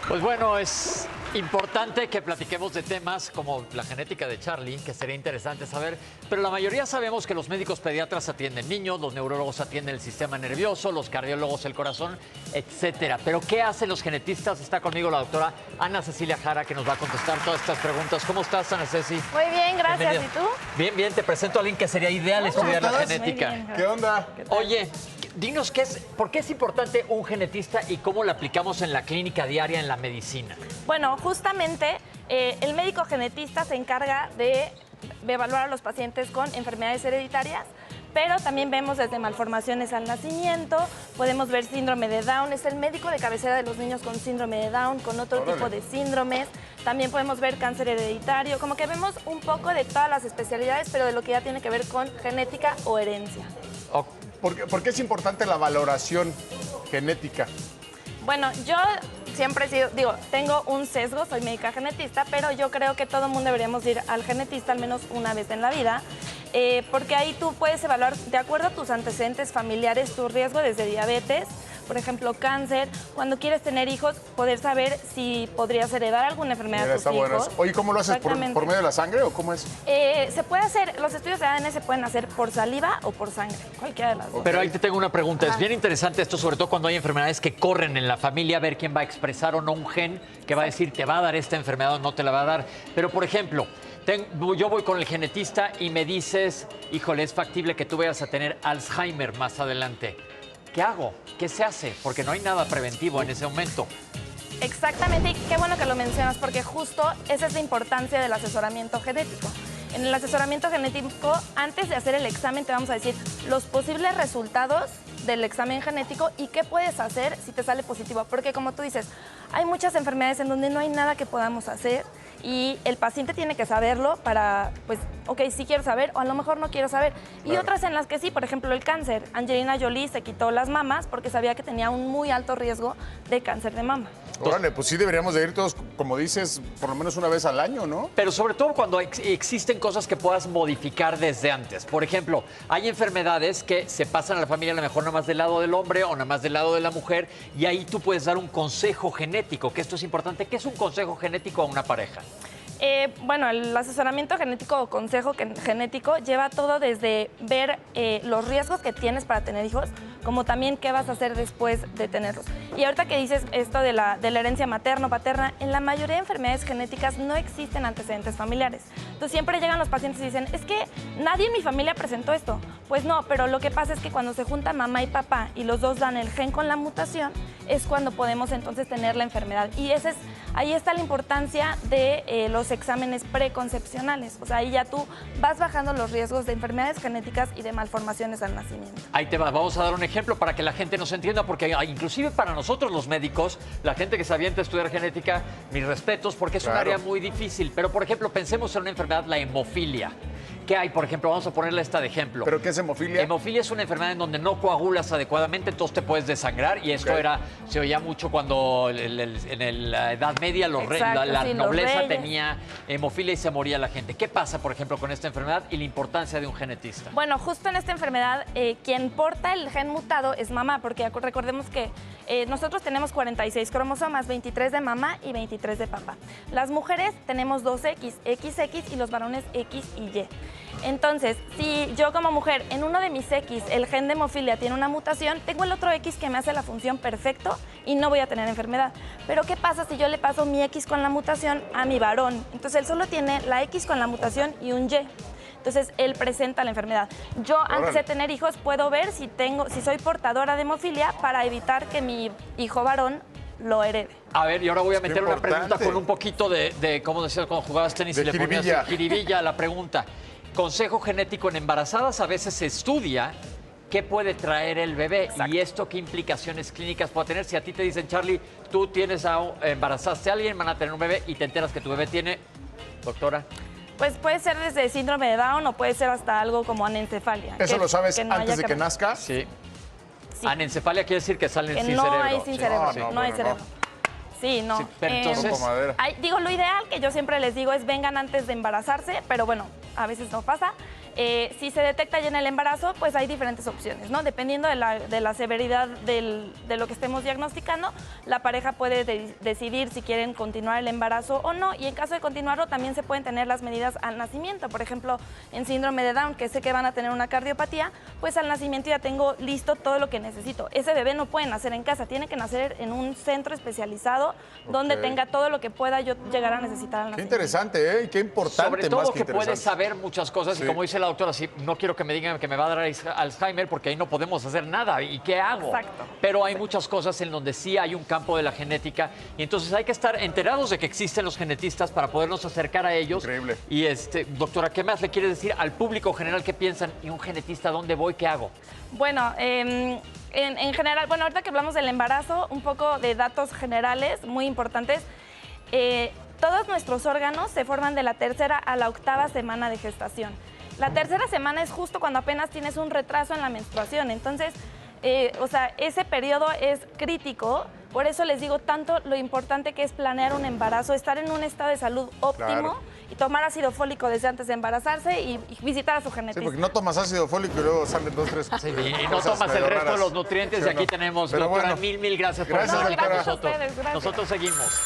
Pues bueno, es importante que platiquemos de temas como la genética de Charlie, que sería interesante saber, pero la mayoría sabemos que los médicos pediatras atienden niños, los neurólogos atienden el sistema nervioso, los cardiólogos el corazón, etcétera. Pero ¿qué hacen los genetistas? Está conmigo la doctora Ana Cecilia Jara, que nos va a contestar todas estas preguntas. ¿Cómo estás, Ana Ceci? Muy bien, gracias. Bienvenida. ¿Y tú? Bien, bien, te presento a alguien que sería ideal estudiar la genética. Muy bien. ¿Qué onda? Oye, dinos por qué es importante un genetista y cómo lo aplicamos en la clínica diaria en la medicina. Bueno, justamente el médico genetista se encarga de evaluar a los pacientes con enfermedades hereditarias, pero también vemos desde malformaciones al nacimiento, podemos ver síndrome de Down, es el médico de cabecera de los niños con síndrome de Down, con otro tipo de síndromes, también podemos ver cáncer hereditario, como que vemos un poco de todas las especialidades, pero de lo que ya tiene que ver con genética o herencia. ¿Por qué es importante la valoración genética? Bueno, yo siempre he sido, tengo un sesgo, soy médica genetista, pero yo creo que todo el mundo deberíamos ir al genetista al menos una vez en la vida, porque ahí tú puedes evaluar, de acuerdo a tus antecedentes familiares, tu riesgo desde diabetes, por ejemplo, cáncer, cuando quieres tener hijos, poder saber si podrías heredar alguna enfermedad Mira, a tus está bueno hijos. eso. Oye, ¿cómo lo haces? ¿Por medio de la sangre o cómo es? Se puede hacer, los estudios de ADN se pueden hacer por saliva o por sangre, cualquiera de las dos. Pero ahí te tengo una pregunta. Es bien interesante esto, sobre todo cuando hay enfermedades que corren en la familia, ver quién va a expresar o no un gen que va a decir te va a dar esta enfermedad o no te la va a dar. Pero, por ejemplo, yo voy con el genetista y me dices, híjole, es factible que tú vayas a tener Alzheimer más adelante. ¿Qué hago? ¿Qué se hace? Porque no hay nada preventivo en ese momento. Exactamente, y qué bueno que lo mencionas, porque justo esa es la importancia del asesoramiento genético. En el asesoramiento genético, antes de hacer el examen, te vamos a decir los posibles resultados del examen genético y qué puedes hacer si te sale positivo. Porque como tú dices, hay muchas enfermedades en donde no hay nada que podamos hacer y el paciente tiene que saberlo para, pues, ok, sí quiero saber o a lo mejor no quiero saber. Y otras en las que sí, por ejemplo, el cáncer. Angelina Jolie se quitó las mamas porque sabía que tenía un muy alto riesgo de cáncer de mama. Órale, pues sí deberíamos de ir todos, como dices, por lo menos una vez al año, ¿no? Pero sobre todo cuando existen cosas que puedas modificar desde antes. Por ejemplo, hay enfermedades que se pasan a la familia a lo mejor nada más del lado del hombre o nada más del lado de la mujer y ahí tú puedes dar un consejo genético, que esto es importante. ¿Qué es un consejo genético a una pareja? Bueno, el asesoramiento genético o consejo genético lleva todo desde ver los riesgos que tienes para tener hijos, como también qué vas a hacer después de tenerlos. Y ahorita que dices esto de la herencia materno-paterna, en la mayoría de enfermedades genéticas no existen antecedentes familiares. Entonces siempre llegan los pacientes y dicen, es que nadie en mi familia presentó esto. Pues no, pero lo que pasa es que cuando se juntan mamá y papá y los dos dan el gen con la mutación, es cuando podemos entonces tener la enfermedad. Y ahí está la importancia de los exámenes preconcepcionales. O sea, ahí ya tú vas bajando los riesgos de enfermedades genéticas y de malformaciones al nacimiento. Ahí te va, vamos a dar un ejemplo para que la gente nos entienda, porque inclusive para nosotros los médicos, la gente que se avienta a estudiar genética, mis respetos, porque es un área muy difícil. Pero, por ejemplo, pensemos en una enfermedad, la hemofilia. ¿Qué hay? Por ejemplo, vamos a ponerle esta de ejemplo. ¿Pero qué es hemofilia? Hemofilia es una enfermedad en donde no coagulas adecuadamente, entonces te puedes desangrar. Y esto se oía mucho cuando en la Edad Media la nobleza tenía hemofilia y se moría la gente. ¿Qué pasa, por ejemplo, con esta enfermedad y la importancia de un genetista? Bueno, justo en esta enfermedad, quien porta el gen mutado es mamá, porque recordemos que nosotros tenemos 46 cromosomas, 23 de mamá y 23 de papá. Las mujeres tenemos 2X, XX y los varones X y Y. Entonces, si yo como mujer en uno de mis X, el gen de hemofilia tiene una mutación, tengo el otro X que me hace la función perfecto y no voy a tener enfermedad. Pero ¿qué pasa si yo le paso mi X con la mutación a mi varón? Entonces él solo tiene la X con la mutación y un Y. Entonces él presenta la enfermedad. Yo antes de tener hijos puedo ver si soy portadora de hemofilia para evitar que mi hijo varón lo herede. A ver, y ahora voy a meter una pregunta con un poquito de ¿cómo decías cuando jugabas tenis y le ponías jiribilla a la pregunta? Consejo genético en embarazadas, a veces se estudia qué puede traer el bebé. Exacto. Y esto qué implicaciones clínicas puede tener. Si a ti te dicen, Charlie, tú embarazaste a alguien, van a tener un bebé y te enteras que tu bebé tiene, doctora. Pues puede ser desde síndrome de Down o puede ser hasta algo como anencefalia. ¿Eso lo sabes antes de que nazca? Sí. Anencefalia quiere decir que salen sin no cerebro. Hay sin cerebro. No hay cerebro. Sí, no. Sí, pero entonces, lo ideal que yo siempre les digo es vengan antes de embarazarse, pero bueno, a veces no pasa. Si se detecta ya en el embarazo, pues hay diferentes opciones, ¿no? Dependiendo de la severidad de lo que estemos diagnosticando, la pareja puede decidir si quieren continuar el embarazo o no. Y en caso de continuarlo, también se pueden tener las medidas al nacimiento. Por ejemplo, en síndrome de Down, que sé que van a tener una cardiopatía, pues al nacimiento ya tengo listo todo lo que necesito. Ese bebé no puede nacer en casa, tiene que nacer en un centro especializado donde tenga todo lo que pueda yo llegar a necesitar al Qué nacimiento. interesante, ¿eh? Y qué importante. Sobre todo más que puedes interesante. saber muchas cosas Sí. y como dice la doctora, sí, no quiero que me digan que me va a dar Alzheimer porque ahí no podemos hacer nada. ¿Y qué hago? Exacto. Pero hay muchas cosas en donde sí hay un campo de la genética y entonces hay que estar enterados de que existen los genetistas para podernos acercar a ellos. Increíble. Y doctora, ¿qué más le quiere decir al público general que piensan? ¿Y un genetista dónde voy? ¿Qué hago? Bueno, en general, bueno, ahorita que hablamos del embarazo, un poco de datos generales muy importantes. Todos nuestros órganos se forman de la 3ª a la 8ª semana de gestación. La 3ª semana es justo cuando apenas tienes un retraso en la menstruación. Entonces, o sea, ese periodo es crítico. Por eso les digo tanto lo importante que es planear un embarazo, estar en un estado de salud óptimo Claro. y tomar ácido fólico desde antes de embarazarse y visitar a su Sí, genetista. porque no tomas ácido fólico y luego salen 2, 3 Sí, y no cosas tomas el medio resto de raras. los nutrientes ¿Sí y o aquí no? tenemos, Pero doctora, bueno, mil gracias por gracias, estar aquí con doctora. Gracias a nosotros. ustedes, gracias. Nosotros seguimos.